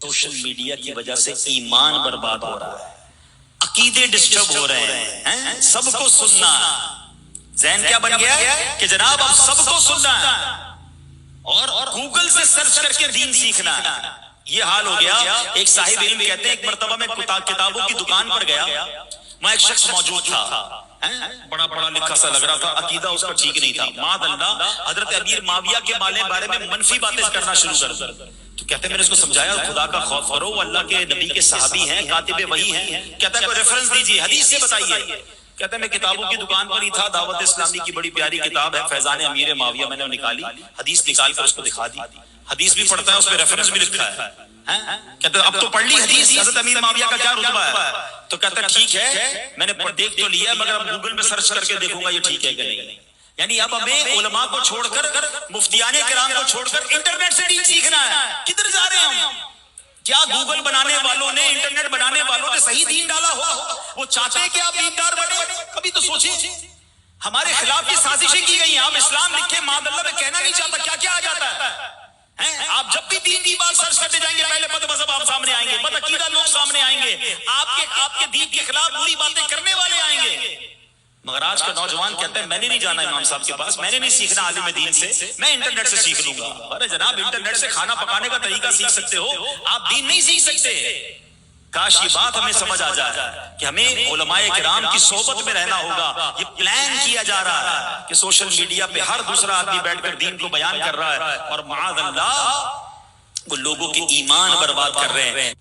Social media کی وجہ سے ایمان برباد ہو رہا ہے، عقیدے ڈسٹرب ہو رہے ہیں، سب کو سننا، ذہن کیا بن گیا ہے کہ جناب اب سب کو سننا اور گوگل سے سرچ کر کے دین سیکھنا، یہ حال ہو گیا۔ ایک صاحب علم کہتے ہیں ایک مرتبہ میں کتابوں کی دکان پر گیا، وہاں ایک شخص موجود تھا، بڑا پڑھا لکھا سا لگ رہا تھا، عقیدہ اس کا ٹھیک نہیں تھا، معاذ اللہ حضرت امیر معاویہ کے بارے میں منفی باتیں کرنا شروع کر دی۔ تو کہتے ہیں میں نے اس کو سمجھایا خدا کا خوف کرو، وہ اللہ کے نبی کے صحابی ہیں، کاتب وحی ہیں۔ کہتا ہے کوئی ریفرنس دیجیے، حدیث سے بتائیے۔ کہتے ہیں میں کتابوں کی دکان پر ہی تھا، دعوت اسلامی کی بڑی پیاری کتاب ہے فیضان امیر معاویہ، میں نے نکالی، حدیث نکال کر اس کو دکھا دی، حدیث بھی پڑھتا ہے، اس پہ ریفرنس بھی لکھا ہے۔ کہتے ہیں اب تو پڑھ لی حدیث، حضرت امیر معاویہ کا کیا رتبہ ہے؟ تو کہتا ہے ٹھیک ہے میں نے دیکھ تو لیا، مگر اب گوگل میں سرچ کر کے دیکھوں گا یہ ٹھیک ہے کہ نہیں۔ یعنی اب ہمیں علماء کو چھوڑ کر، مفتیان کرام کو چھوڑ کر انٹرنیٹ سے دین سیکھنا ہے۔ کدھر جا رہے ہیں ہم؟ کیا گوگل بنانے والوں نے، انٹرنیٹ بنانے والوں نے صحیح دین ڈالا ہو؟ وہ چاہتے ہیں کہ آپ دیندار بنے؟ کبھی تو سوچیں، ہمارے خلاف یہ سازشیں کی گئی ہیں۔ آپ اسلام لکھے ماد اللہ میں کہنا نہیں چاہتا، کیا کیا آ جاتا ہے؟ آپ جب بھی دین کی بات سرچ کرتے جائیں گے، پہلے بد مذہب آپ سامنے آئیں گے، بد عقیدہ لوگ سامنے آئیں گے، آپ کے دین کے خلاف بری باتیں کرنے والے آئیں گے۔ مگر آج کا نوجوان کہتا ہے میں نے نہیں جانا امام صاحب کے پاس، میں نے نہیں سیکھنا عالم دین سے، میں انٹرنیٹ سے سیکھ لوں گا۔ ارے جناب انٹرنیٹ سے کھانا پکانے کا طریقہ سیکھ سکتے ہو، آپ دین نہیں سیکھ سکتے۔ کاش یہ بات ہمیں سمجھ آ جائے کہ ہمیں علماء کرام کی صحبت میں رہنا ہوگا۔ یہ پلان کیا جا رہا ہے کہ سوشل میڈیا پہ ہر دوسرا آدمی بیٹھ کر دین کو بیان کر رہا ہے، اور معاذ اللہ وہ لوگوں کے ایمان برباد کر رہے ہیں۔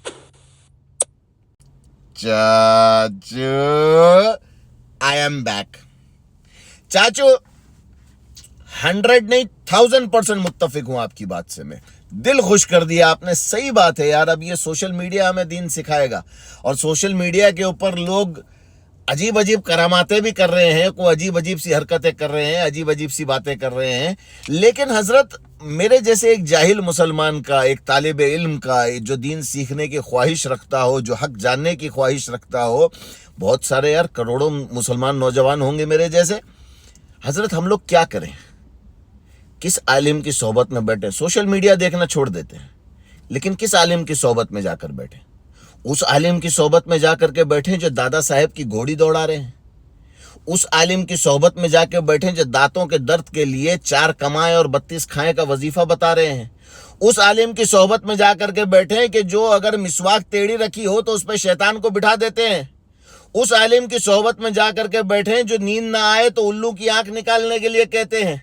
چاچو I am back. چاچو 100 نہیں 1000% متفق ہوں آپ کی بات سے، میں دل خوش کر دیا آپ نے، صحیح بات ہے یار۔ اب یہ سوشل میڈیا ہمیں دین سکھائے گا، اور سوشل میڈیا کے اوپر لوگ عجیب عجیب کراماتیں بھی کر رہے ہیں، کوئی عجیب عجیب سی حرکتیں کر رہے ہیں، عجیب عجیب سی باتیں کر رہے ہیں، لیکن حضرت میرے جیسے ایک جاہل مسلمان کا، ایک طالب علم کا، جو دین سیکھنے کی خواہش رکھتا ہو، جو حق جاننے کی خواہش رکھتا ہو، بہت سارے یار کروڑوں مسلمان نوجوان ہوں گے میرے جیسے، حضرت ہم لوگ کیا کریں؟ کس عالم کی صحبت میں بیٹھیں؟ سوشل میڈیا دیکھنا چھوڑ دیتے ہیں، لیکن کس عالم کی صحبت میں جا کر بیٹھیں؟ اس عالم کی صحبت میں جا کر کے بیٹھیں جو دادا صاحب کی گھوڑی دوڑا رہے ہیں، اس عالم کی صحبت میں جا کے بیٹھیں جو دانتوں کے درد کے لیے 4 کمائیں اور 32 کھائیں کا وظیفہ بتا رہے ہیں، اس عالم کی صحبت میں جا کر کے بیٹھیں کہ جو اگر مسواک ٹیڑھی رکھی ہو تو اس پہ شیطان کو بٹھا دیتے ہیں، اس عالم کی صحبت میں جا کر کے بیٹھیں جو نیند نہ آئے تو الو کی آنکھ نکالنے کے لیے کہتے ہیں۔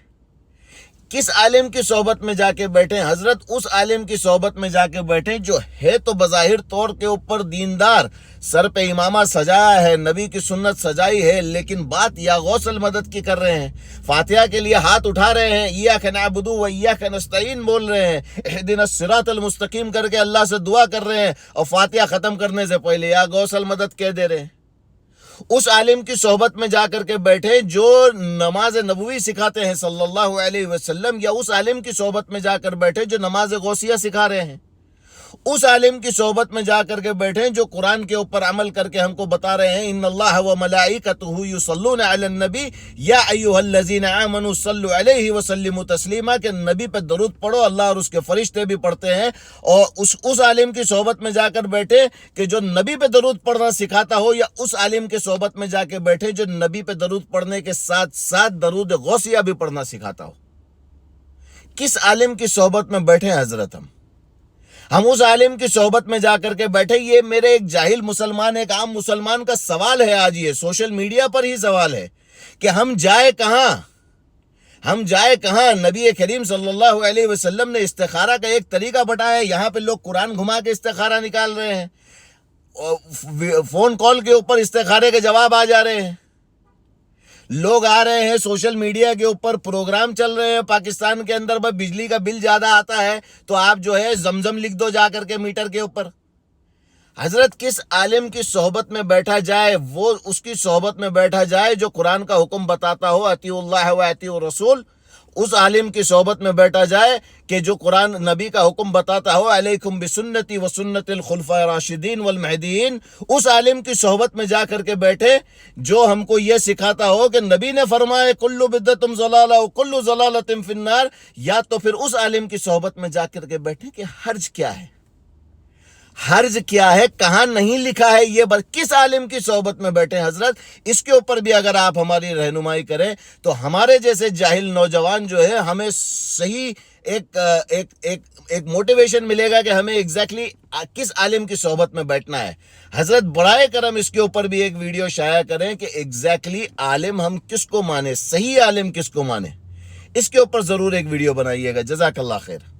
کس عالم کی صحبت میں جا کے بیٹھیں؟ حضرت اس عالم کی صحبت میں جا کے بیٹھیں جو ہے تو بظاہر طور کے اوپر دیندار، سر پہ امامہ سجایا ہے، نبی کی سنت سجائی ہے، لیکن بات یا غوث المدد کی کر رہے ہیں، فاتحہ کے لیے ہاتھ اٹھا رہے ہیں، ایاک نعبد و ایاک نستعین بول رہے ہیں، اہدنا الصراط المستقیم کر کے اللہ سے دعا کر رہے ہیں، اور فاتحہ ختم کرنے سے پہلے یا غوث المدد کہہ دے رہے ہیں۔ اس عالم کی صحبت میں جا کر کے بیٹھے جو نماز نبوی سکھاتے ہیں صلی اللہ علیہ وسلم، یا اس عالم کی صحبت میں جا کر بیٹھے جو نماز غوثیہ سکھا رہے ہیں، اس عالم کی صحبت میں جا کر کے بیٹھیں جو قرآن کے اوپر عمل کر کے ہم کو بتا رہے ہیں، ان اللہ و ملائکتہ یصلون علی النبی یا ایھا الذین آمنوا صلوا علیہ وسلموا تسلیما، کہ نبی پہ درود پڑھو، اللہ اور اس کے فرشتے بھی پڑھتے ہیں۔ اور اس عالم کی صحبت میں جا کر بیٹھے کہ جو نبی پہ درود پڑھنا سکھاتا ہو، یا اس عالم کی صحبت میں جا کے بیٹھے جو نبی پہ درود پڑھنے کے ساتھ ساتھ درود غوثیہ بھی پڑھنا سکھاتا ہو۔ کس عالم کی صحبت میں بیٹھے ہیں حضرت ہم اس عالم کی صحبت میں جا کر کے بیٹھے؟ یہ میرے ایک جاہل مسلمان، ایک عام مسلمان کا سوال ہے آج، یہ سوشل میڈیا پر ہی سوال ہے کہ ہم جائے کہاں؟ ہم جائے کہاں؟ نبی کریم صلی اللہ علیہ وسلم نے استخارہ کا ایک طریقہ بتایا ہے، یہاں پہ لوگ قرآن گھما کے استخارہ نکال رہے ہیں، فون کال کے اوپر استخارے کے جواب آ جا رہے ہیں، لوگ آ رہے ہیں سوشل میڈیا کے اوپر پروگرام چل رہے ہیں، پاکستان کے اندر بجلی کا بل زیادہ آتا ہے تو آپ جو ہے زمزم لکھ دو جا کر کے میٹر کے اوپر۔ حضرت کس عالم کی صحبت میں بیٹھا جائے؟ وہ اس کی صحبت میں بیٹھا جائے جو قرآن کا حکم بتاتا ہو، اطیعوا اللہ و اطیعوا الرسول، اس عالم کی صحبت میں بیٹھا جائے کہ جو قرآن نبی کا حکم بتاتا ہو، علیکم بسنتی و سنت الخلفاء الراشدین والمہدیین، اس عالم کی صحبت میں جا کر کے بیٹھے جو ہم کو یہ سکھاتا ہو کہ نبی نے فرمایا کل بدعۃ ضلالہ و کل ضلالۃ فی النار، یا تو پھر اس عالم کی صحبت میں جا کر کے بیٹھے کہ حرج کیا ہے؟ حرج کیا ہے, کہاں نہیں لکھا ہے, یہ کس عالم کی صحبت میں بیٹھے ہیں حضرت, اس کے اوپر بھی اگر آپ ہماری رہنمائی کریں تو ہمارے جیسے جاہل نوجوان جو ہے ہمیں صحیح ایک موٹیویشن ملے گا کہ ہمیں ایگزیکٹلی کس عالم کی صحبت میں بیٹھنا ہے. حضرت برائے کرم اس کے اوپر بھی ایک ویڈیو شائع کریں کہ ایگزیکٹلی عالم ہم کس کو مانے, صحیح عالم کس کو مانے, اس کے اوپر ضرور ایک ویڈیو بنائیے گا. جزاک اللہ خیر.